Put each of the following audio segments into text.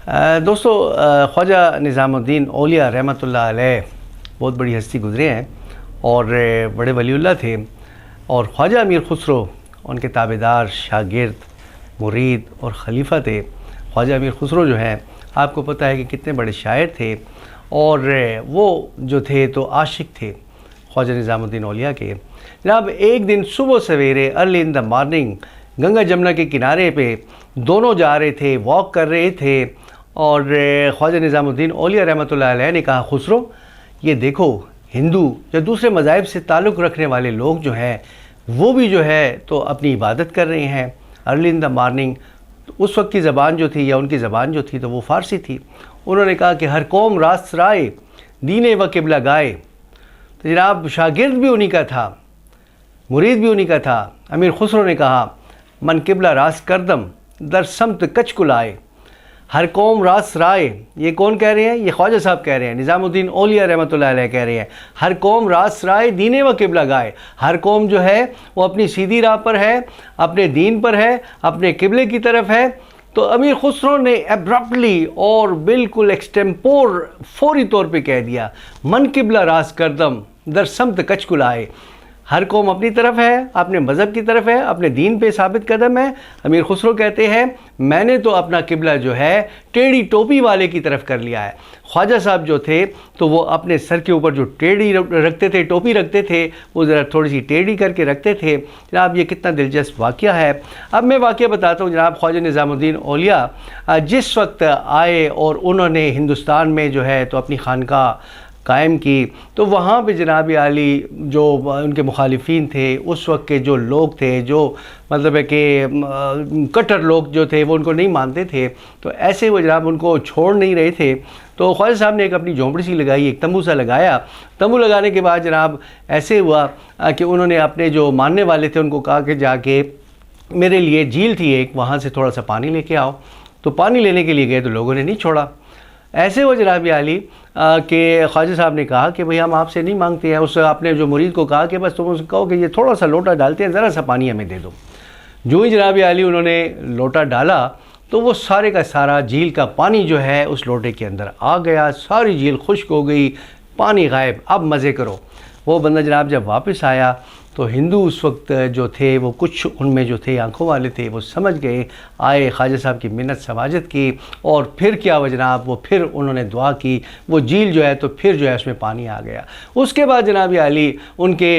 دوستو خواجہ نظام الدین اولیاء رحمۃ اللہ علیہ بہت بڑی ہستی گزرے ہیں اور بڑے ولی اللہ تھے، اور خواجہ امیر خسرو ان کے تابعدار، شاگرد، مرید اور خلیفہ تھے۔ خواجہ امیر خسرو جو ہیں آپ کو پتہ ہے کہ کتنے بڑے شاعر تھے، اور وہ جو تھے تو عاشق تھے خواجہ نظام الدین اولیاء کے۔ جناب ایک دن صبح سویرے early in the morning Ganga Jamuna کے کنارے پہ دونوں جا رہے تھے، واک کر رہے تھے، اور خواجہ نظام الدین اولیاء رحمۃ اللہ علیہ نے کہا، خسرو یہ دیکھو ہندو یا دوسرے مذاہب سے تعلق رکھنے والے لوگ جو ہیں وہ بھی جو ہے تو اپنی عبادت کر رہے ہیں ارلی ان دا مارننگ۔ اس وقت کی زبان جو تھی یا ان کی زبان جو تھی تو وہ فارسی تھی۔ انہوں نے کہا کہ ہر قوم راست رائے، دین و قبلہ گائے۔ تو جناب شاگرد بھی انہی کا تھا، مرید بھی انہی کا تھا۔ امیر خسرو نے کہا، من قبلہ راست کردم در سمت کچ کلائے۔ ہر قوم راست رائے، یہ کون کہہ رہے ہیں؟ یہ خواجہ صاحب کہہ رہے ہیں، نظام الدین اولیاء رحمۃ اللہ علیہ کہہ رہے ہیں، ہر قوم راست رائے دین و قبلہ گائے۔ ہر قوم جو ہے وہ اپنی سیدھی راہ پر ہے، اپنے دین پر ہے، اپنے قبلے کی طرف ہے۔ تو امیر خسرو نے ایبرپٹلی اور بالکل ایکسٹیمپور فوری طور پہ کہہ دیا، من قبلہ راست کردم در سمت کچ کلائے۔ ہر قوم اپنی طرف ہے، اپنے مذہب کی طرف ہے، اپنے دین پہ ثابت قدم ہے۔ امیر خسرو کہتے ہیں میں نے تو اپنا قبلہ جو ہے ٹیڑھی ٹوپی والے کی طرف کر لیا ہے۔ خواجہ صاحب جو تھے تو وہ اپنے سر کے اوپر جو ٹیڑھی رکھتے تھے، ٹوپی رکھتے تھے، وہ ذرا تھوڑی سی ٹیڑھی کر کے رکھتے تھے۔ جناب یہ کتنا دلچسپ واقعہ ہے۔ اب میں واقعہ بتاتا ہوں۔ جناب خواجہ نظام الدین اولیاء جس وقت آئے اور انہوں نے ہندوستان میں جو ہے تو اپنی خانقاہ قائم کی، تو وہاں پہ جناب عالی جو ان کے مخالفین تھے، اس وقت کے جو لوگ تھے، جو مطلب ہے کہ کٹر لوگ جو تھے وہ ان کو نہیں مانتے تھے، تو ایسے وہ جناب ان کو چھوڑ نہیں رہے تھے۔ تو خواجہ صاحب نے ایک اپنی جھونپڑی سی لگائی، ایک تمبو سا لگایا۔ تمبو لگانے کے بعد جناب ایسے ہوا کہ انہوں نے اپنے جو ماننے والے تھے ان کو کہا کہ جا کے میرے لیے جھیل تھی ایک، وہاں سے تھوڑا سا پانی لے کے آؤ۔ تو پانی لینے کے لیے گئے تو لوگوں نے نہیں چھوڑا۔ ایسے وہ جناب عالی کہ خواجہ صاحب نے کہا کہ بھئی ہم آپ سے نہیں مانگتے ہیں۔ اس آپ نے جو مرید کو کہا کہ بس تم اس کو کہو کہ یہ تھوڑا سا لوٹا ڈالتے ہیں، ذرا سا پانی ہمیں دے دو۔ جو ہی جناب عالی انہوں نے لوٹا ڈالا تو وہ سارے کا سارا جھیل کا پانی جو ہے اس لوٹے کے اندر آ گیا، ساری جھیل خشک ہو گئی، پانی غائب۔ اب مزے کرو۔ وہ بندہ جناب جب واپس آیا تو ہندو اس وقت جو تھے وہ کچھ ان میں جو تھے آنکھوں والے تھے، وہ سمجھ گئے، آئے خواجہ صاحب کی منت سماجت کی، اور پھر کیا ہوا جناب، وہ پھر انہوں نے دعا کی، وہ جھیل جو ہے تو پھر جو ہے اس میں پانی آ گیا۔ اس کے بعد جناب عالی ان کے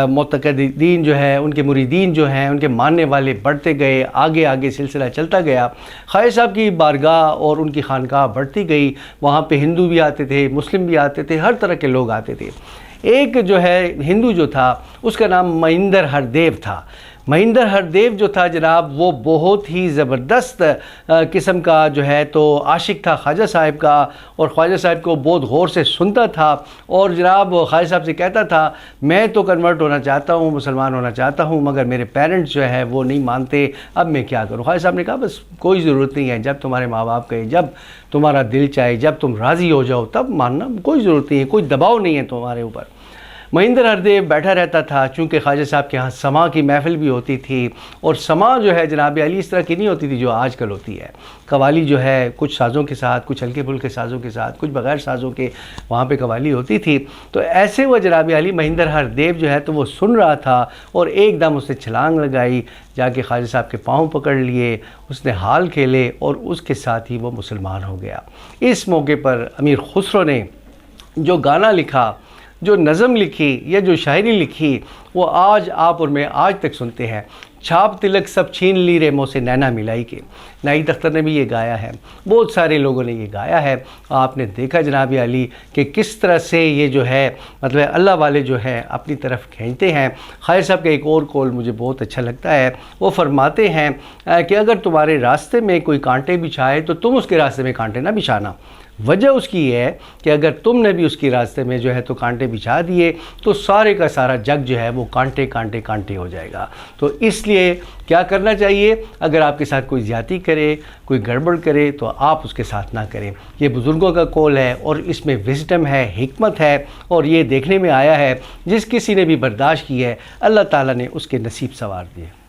معتقدین جو ہے، ان کے مریدین جو ہیں، ان کے ماننے والے بڑھتے گئے، آگے آگے سلسلہ چلتا گیا۔ خواجہ صاحب کی بارگاہ اور ان کی خانقاہ بڑھتی گئی، وہاں پہ ہندو بھی آتے تھے، مسلم بھی آتے تھے، ہر طرح کے لوگ آتے تھے۔ ایک جو ہے ہندو جو تھا اس کا نام مہندر ہردیو تھا۔ مہندر ہردیو جو تھا جناب وہ بہت ہی زبردست قسم کا جو ہے تو عاشق تھا خواجہ صاحب کا، اور خواجہ صاحب کو بہت غور سے سنتا تھا، اور جناب خواجہ صاحب سے کہتا تھا میں تو کنورٹ ہونا چاہتا ہوں، مسلمان ہونا چاہتا ہوں، مگر میرے پیرنٹس جو ہے وہ نہیں مانتے، اب میں کیا کروں؟ خواجہ صاحب نے کہا بس کوئی ضرورت نہیں ہے، جب تمہارے ماں باپ کہیں، جب تمہارا دل چاہے، جب تم راضی ہو جاؤ تب ماننا، کوئی ضرورت نہیں ہے، کوئی دباؤ نہیں ہے تمہارے اوپر۔ مہندر ہردیو بیٹھا رہتا تھا، چونکہ خواجہ صاحب کے ہاں سما کی محفل بھی ہوتی تھی، اور سما جو ہے جناب علی اس طرح کی نہیں ہوتی تھی جو آج کل ہوتی ہے۔ قوالی جو ہے کچھ سازوں کے ساتھ، کچھ ہلکے پھلکے سازوں کے ساتھ، کچھ بغیر سازوں کے وہاں پہ قوالی ہوتی تھی۔ تو ایسے وہ جناب علی مہندر ہردیو جو ہے تو وہ سن رہا تھا، اور ایک دم اس نے چھلانگ لگائی، جا کے خواجہ صاحب کے پاؤں پکڑ لیے، اس نے حال کھیلے، اور اس کے ساتھ ہی وہ مسلمان ہو گیا۔ اس موقع پر امیر خسرو نے جو گانا لکھا، جو نظم لکھی یا جو شاعری لکھی، وہ آج آپ اور میں آج تک سنتے ہیں۔ چھاپ تلک سب چھین لی رے مو سے نینا ملائی کے، نائی اختر نے بھی یہ گایا ہے، بہت سارے لوگوں نے یہ گایا ہے۔ آپ نے دیکھا جناب علی کہ کس طرح سے یہ جو ہے مطلب اللہ والے جو ہیں اپنی طرف کھینچتے ہیں۔ خواجہ صاحب کا ایک اور قول مجھے بہت اچھا لگتا ہے، وہ فرماتے ہیں کہ اگر تمہارے راستے میں کوئی کانٹے بچھائے تو تم اس کے راستے میں کانٹے نہ بچھانا۔ وجہ اس کی یہ ہے کہ اگر تم نے بھی اس کی راستے میں جو ہے تو کانٹے بچھا دیے تو سارے کا سارا جگ جو ہے وہ کانٹے کانٹے کانٹے ہو جائے گا۔ تو اس لیے کیا کرنا چاہیے، اگر آپ کے ساتھ کوئی زیادتی کرے، کوئی گڑبڑ کرے تو آپ اس کے ساتھ نہ کریں۔ یہ بزرگوں کا قول ہے، اور اس میں وزڈم ہے، حکمت ہے، اور یہ دیکھنے میں آیا ہے جس کسی نے بھی برداشت کی ہے اللہ تعالیٰ نے اس کے نصیب سنوار دیے۔